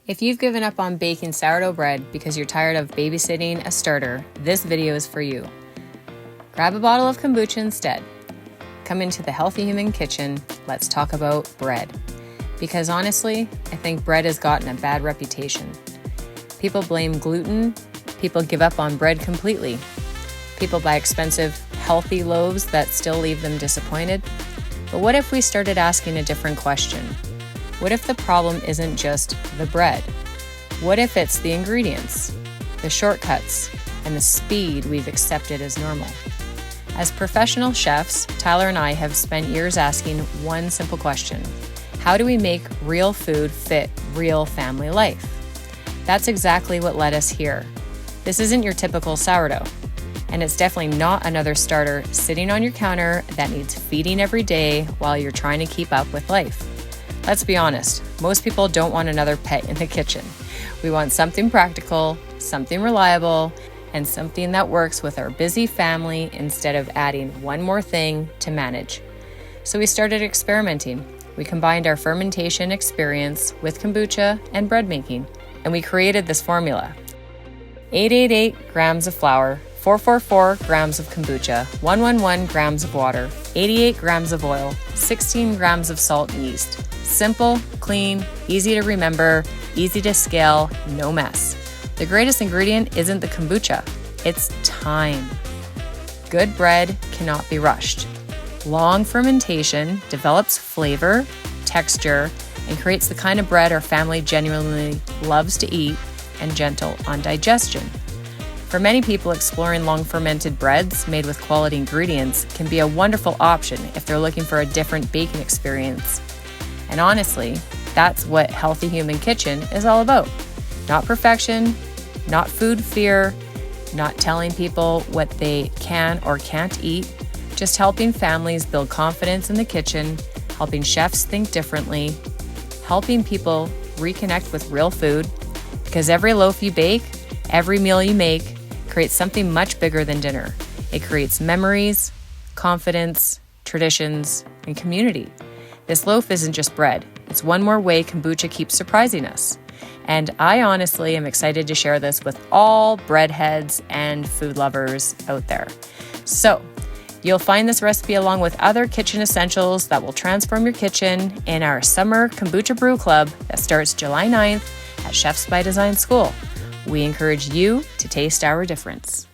If you've given up on baking sourdough bread because you're tired of babysitting a starter, this video is for you. Grab a bottle of kombucha instead. Come into the Healthy Human Kitchen, let's talk about bread. Because honestly, I think bread has gotten a bad reputation. People blame gluten, people give up on bread completely. People buy expensive, healthy loaves that still leave them disappointed. But what if we started asking a different question? What if the problem isn't just the bread? What if it's the ingredients, the shortcuts, and the speed we've accepted as normal? As professional chefs, Tyler and I have spent years asking one simple question: how do we make real food fit real family life? That's exactly what led us here. This isn't your typical sourdough, and it's definitely not another starter sitting on your counter that needs feeding every day while you're trying to keep up with life. Let's be honest, most people don't want another pet in the kitchen. We want something practical, something reliable, and something that works with our busy family instead of adding one more thing to manage. So we started experimenting. We combined our fermentation experience with kombucha and bread making, and we created this formula. 888 grams of flour, 444 grams of kombucha, 111 grams of water, 88 grams of oil, 16 grams of salt and yeast. Simple, clean, easy to remember, easy to scale, no mess. The greatest ingredient isn't the kombucha, it's time. Good bread cannot be rushed. Long fermentation develops flavor, texture, and creates the kind of bread our family genuinely loves to eat and gentle on digestion. For many people, exploring long fermented breads made with quality ingredients can be a wonderful option if they're looking for a different baking experience. And honestly, that's what Healthy Human Kitchen is all about. Not perfection, not food fear, not telling people what they can or can't eat, just helping families build confidence in the kitchen, helping chefs think differently, helping people reconnect with real food, because every loaf you bake, every meal you make, creates something much bigger than dinner. It creates memories, confidence, traditions, and community. This loaf isn't just bread. It's one more way kombucha keeps surprising us. And I honestly am excited to share this with all breadheads and food lovers out there. So, you'll find this recipe along with other kitchen essentials that will transform your kitchen in our summer kombucha brew club that starts July 9th at Chefs By Design Skool. We encourage you to taste our difference.